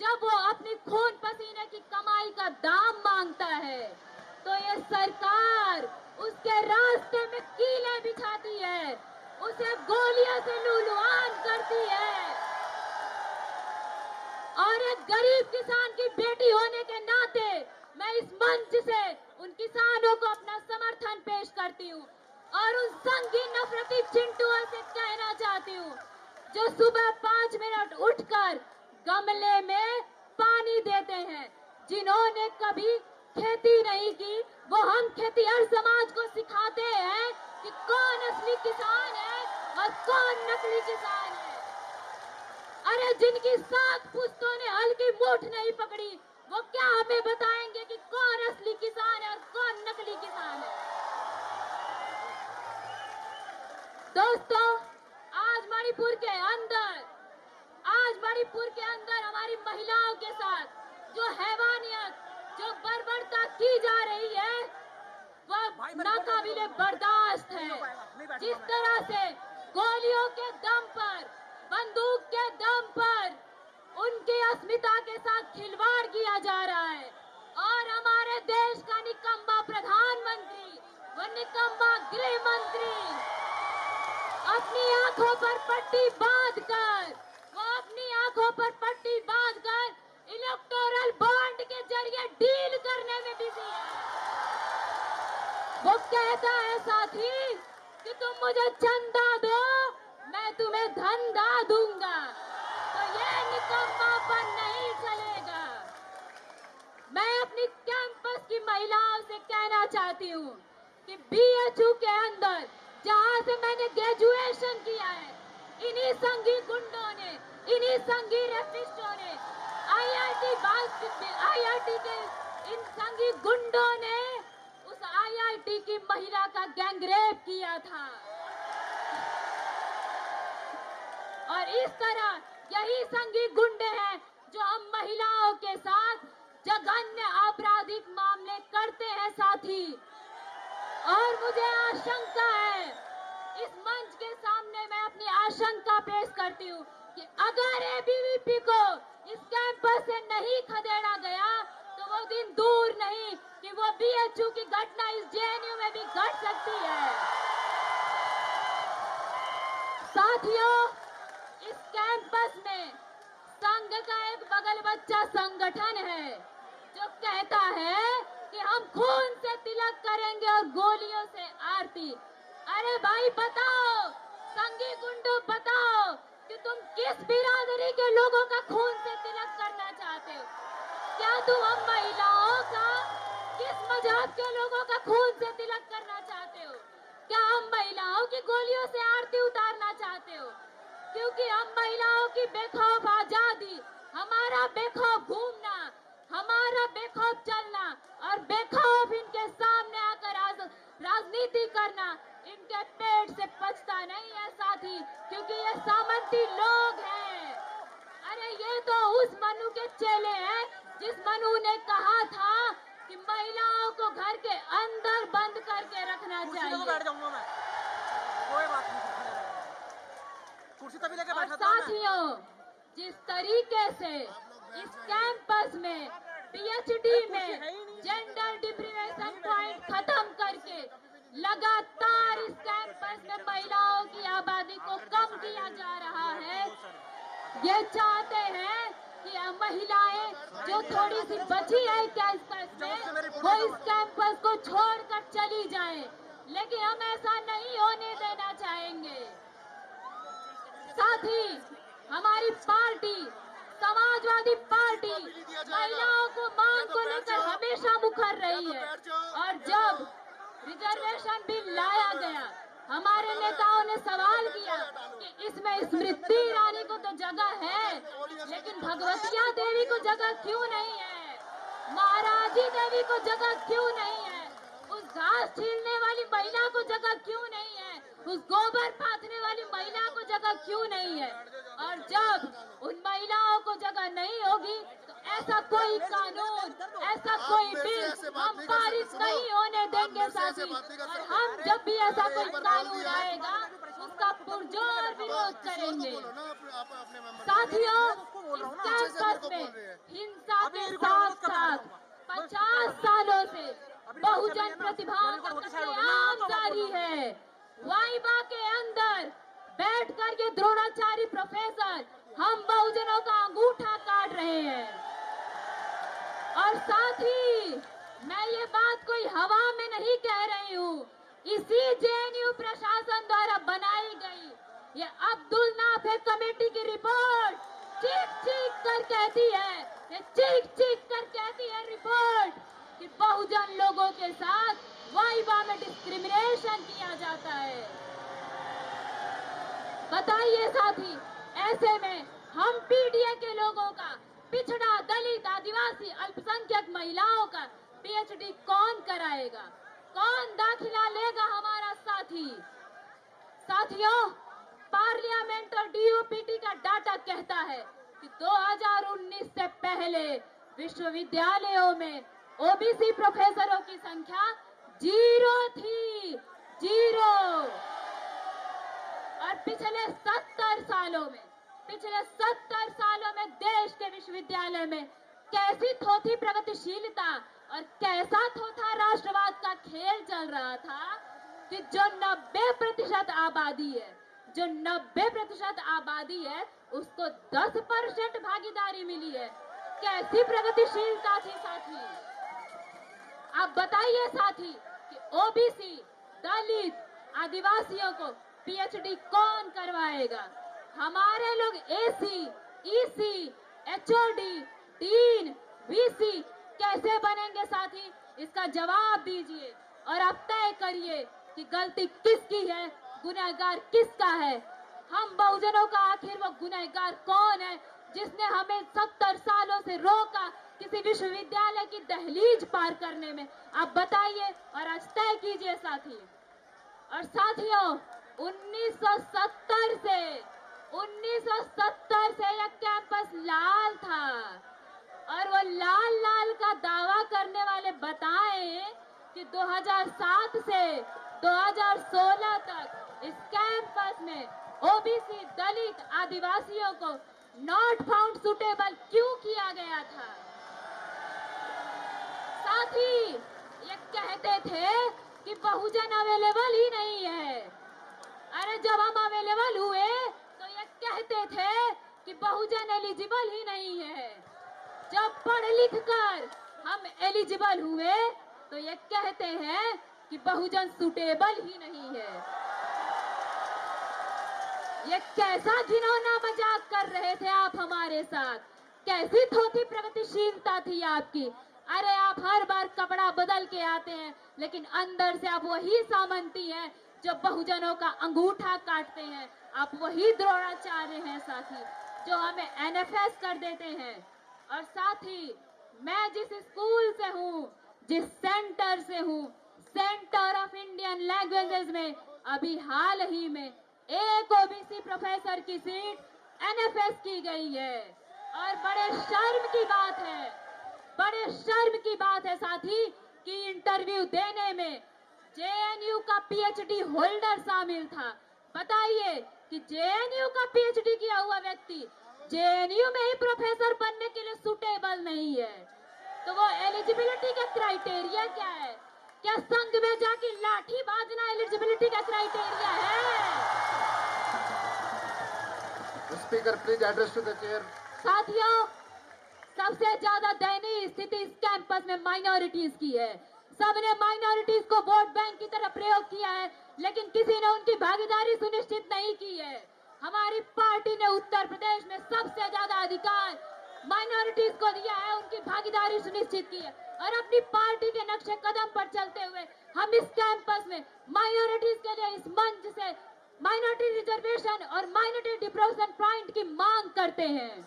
जब वो अपनी खून पसीने की कमाई का दाम मांगता है तो ये सरकार उसके रास्ते में कीलें बिछाती है, उसे गोलियों से लूलुआन करती है। और एक गरीब किसान की बेटी होने के नाते मैं इस मंच से उन किसानों को अपना समर्थन पेश करती हूँ और उन संगीन नफरती चिंटुओं से कहना चाहती हूँ जो सुबह 5 मिनट उठकर गमले में पानी देते हैं, जिन्होंने कभी खेती नहीं की, वो हम खेतीहर समाज को सिखाते हैं कि कौन असली किसान है और कौन नकली किसान है। अरे जिनकी 7 पुश्तों ने हल की मूठ नहीं पकड़ी, वो क्या हमें बताएंगे कि कौन असली किसान है और कौन नकली किसान है। दोस्तों, आज मणिपुर के अंदर हमारी महिलाओं के साथ जो हैवानियत, जो बर्बरता की जा रही है, वह नाकाबिले बर्दाश्त है। जिस तरह से गोलियों के दम पर, बंदूक के दम पर उनकी अस्मिता के साथ खिलवाड़ किया जा रहा है और हमारे देश का निकम्मा प्रधानमंत्री, वो निकम्मा गृह मंत्री अपनी आंखों पर पट्टी बांधकर इलेक्टोरल बॉन्ड के जरिए डील करने में बिजी है। वो कहता है साथी कि तुम मुझे चंदा दो, मैं तुम्हें धंधा दूंगा। तो ये निकम्मापन नहीं चलेगा। मैं अपनी कैंपस की महिलाओं से कहना चाहती हूँ कि बीएचयू के अंदर जहाँ से मैंने ग्रेजुएशन किया है, इन्हीं संघी गुंडों ने, इन्हीं संघी रेपिस्टों ने, आईआईटी के इन संघी गुंडों ने उस आईआईटी की महिला का गैंगरेप किया था। और इस तरह यही संघी गुंडे हैं जो हम महिलाओं के साथ जघन्य आपराधिक मामले करते हैं साथी। और मुझे आशंका है, इस मंच के सामने मैं अपनी आशंका पेश करती हूँ कि अगर एबीवीपी को इस कैंपस से नहीं खदेड़ा गया तो वो दिन दूर नहीं कि वो बीएचयू की घटना इस जेएनयू में भी घट सकती है। साथियों, इस कैंपस में संघ का एक बगल बच्चा संगठन है जो कहता है कि हम खून से तिलक करेंगे और गोलियों से आरती। अरे भाई बताओ, संघी गुंडों बताओ कि तुम किस बिरादरी के लोगों का खून से तिलक करना चाहते हो? क्या तुम हम महिलाओं का, किस मजहब के लोगों का खून से तिलक करना चाहते हो? क्या हम महिलाओं की गोलियों से आरती उतारना चाहते हो? क्योंकि हम महिलाओं की बेखौफ आजादी, हमारा बेखौफ घूमना, हमारा बेखौफ चलना और बेखौफ इनके सामने आकर राजनीति करना इनके पेट से पचता नहीं है साथी, क्योंकि ये सामंती लोग हैं। अरे ये तो उस मनु के चेले हैं जिस मनु ने कहा था कि महिलाओं को घर के अंदर बंद करके रखना चाहिए। बैठ जाऊंगा मैं, कोई बात नहीं, कुर्सी तभी लेके बैठा था। साथियों, जिस तरीके से इस कैंपस में पीएचडी में जेंडर डिप्रिवेशन पॉइंट खत्म करके लगातार इस कैंपस में महिलाओं की आबादी को कम किया जा रहा है, ये चाहते हैं कि महिलाएं जो थोड़ी सी बची है कैंपस में वो इस कैंपस को छोड़कर चली जाएं, लेकिन हम ऐसा नहीं होने देना चाहेंगे। साथ ही हमारी पार्टी समाजवादी पार्टी महिलाओं को मांग को लेकर हमेशा मुखर रही है और जब रिजर्वेशन बिल लाया गया, हमारे नेताओं ने सवाल किया कि इसमें स्मृति ईरानी को तो जगह है, लेकिन भगवतिया देवी को जगह क्यों नहीं है, महाराजी देवी को जगह क्यों नहीं है, उस घास छीलने वाली महिला को जगह क्यों नहीं है, उस गोबर पाथने वाली महिला को जगह क्यों नहीं है। और जब उन महिलाओं को जगह नहीं होगी तो ऐसा कोई कानून, ऐसा कोई बिल हम पारित नहीं होने देंगे साथी। और हम जब भी ऐसा कोई कानून आएगा उसका पुरजोर विरोध करेंगे। अपने मेंबर साथियों, उसको बोल रहा हूँ इस ना, अच्छे से मेरे कैंपस को में बोल रहे हैं। हिंसा अभी के रिकॉर्ड साथ करना साथ चाहूंगा। 50 सालों से अभी बहुजन चल रही है ना, प्रतिभाओं रिकॉर्ड का होती साइड हो गई ना, कत्लेआम तो मैं जारी बोल रहा हूँ। है। वाइबा के अंदर बैठकर ये द्रोणाचार्य प्रोफेसर हम बहुजनों का अंगूठा काट रहे हैं। और साथ ही मैं ये बात कोई हवा में नहीं कह रही हूँ, इसी जेएनयू प्रशासन द्वारा बनाई गई ये अब्दुल नाफे कमेटी की रिपोर्ट चीख चीख कर कहती है, ये चीख चीख कर कहती है रिपोर्ट कि बहुजन लोगों के साथ वाइबा में डिस्क्रिमिनेशन किया जाता है। बताइए साथी, ऐसे में हम पीडीए के लोगों का, पिछड़ा, दलित, आदिवासी, अल्पसंख्यक महिलाओं का पीएचडी कौन कराएगा? कौन दाखिला लेगा हमारा साथी? साथियों, पार्लियामेंट और डीओपीटी का डाटा कहता है कि 2019 से पहले विश्वविद्यालयों में ओबीसी प्रोफेसरों की संख्या 0 थी, 0। और पिछले 70 सालों में देश के विश्वविद्यालय में कैसी थोथी प्रगतिशीलता और कैसा थोथा राष्ट्रवाद का खेल चल रहा था कि जो 90% आबादी है उसको 10% भागीदारी मिली है। कैसी प्रगतिशीलता थी साथी? आप बताइए साथी कि ओबीसी, दलित, आदिवासियों को पीएचडी कौन करवाएगा? हमारे लोग AC, EC, HOD, dean, VC कैसे बनेंगे साथी? इसका जवाब दीजिए और आप तय करिए कि गलती किसकी है, गुनहगार किसका है। हम बहुजनों का आखिर वो गुनहगार कौन है जिसने हमें 70 सालों से रोका किसी विश्वविद्यालय की दहलीज पार करने में? आप बताइए और आज तय कीजिए साथी। और साथियों, 1970 से यह कैंपस लाल था और वो लाल का दावा करने वाले बताएं कि 2007 से 2016 तक इस कैंपस में ओबीसी, दलित, आदिवासियों को नॉट फाउंड सुटेबल क्यों किया गया था? साथी, ये कहते थे कि बहुजन अवेलेबल ही नहीं है। अरे जब हम अवेलेबल हुए तो ये कहते थे कि बहुजन एलिजिबल ही नहीं है। जब पढ़ लिख कर हम एलिजिबल हुए तो ये कहते हैं कि बहुजन सुटेबल ही नहीं है। ये कैसा घिनौना मजाक कर रहे थे आप हमारे साथ? कैसी थोथी प्रगतिशीलता थी आपकी? अरे आप हर बार कपड़ा बदल के आते हैं लेकिन अंदर से आप वही सामंती हैं जो बहुजनों का अंगूठा काटते हैं। आप वही द्रोणाचार्य हैं साथी जो हमें एनएफएस कर देते हैं। और साथी, मैं जिस स्कूल से हूँ, जिस सेंटर से हूँ, सेंटर ऑफ इंडियन लैंग्वेजेस में अभी हाल ही में एक ओबीसी प्रोफेसर की सीट एनएफएस की गई है। और बड़े शर्म की बात है साथी कि इंटरव्यू देने में जेएनयू का पीएचडी होल्डर शामिल था। बताइए कि जेएनयू का पीएचडी किया हुआ व्यक्ति जेएनयू में ही प्रोफेसर बनने के लिए सुटेबल नहीं है, तो वो एलिजिबिलिटी का क्राइटेरिया क्या है? क्या संघ में जाके लाठी बाजना एलिजिबिलिटी का क्राइटेरिया है? Speaker please address to the chair. साथियों, सबसे ज्यादा दयनीय स्थिति इस कैंपस में माइनॉरिटीज की है। सबने माइनॉरिटीज को वोट बैंक की तरह प्रयोग किया है लेकिन किसी ने उनकी भागीदारी सुनिश्चित नहीं की है। हमारी पार्टी ने उत्तर प्रदेश में सबसे ज्यादा अधिकार माइनॉरिटीज को दिया है, उनकी भागीदारी सुनिश्चित की है। और अपनी पार्टी के नक्शे कदम पर चलते हुए हम इस कैंपस में माइनॉरिटीज के लिए इस मंच से माइनॉरिटी रिजर्वेशन और माइनॉरिटी डिप्रोशन पॉइंट की मांग करते हैं।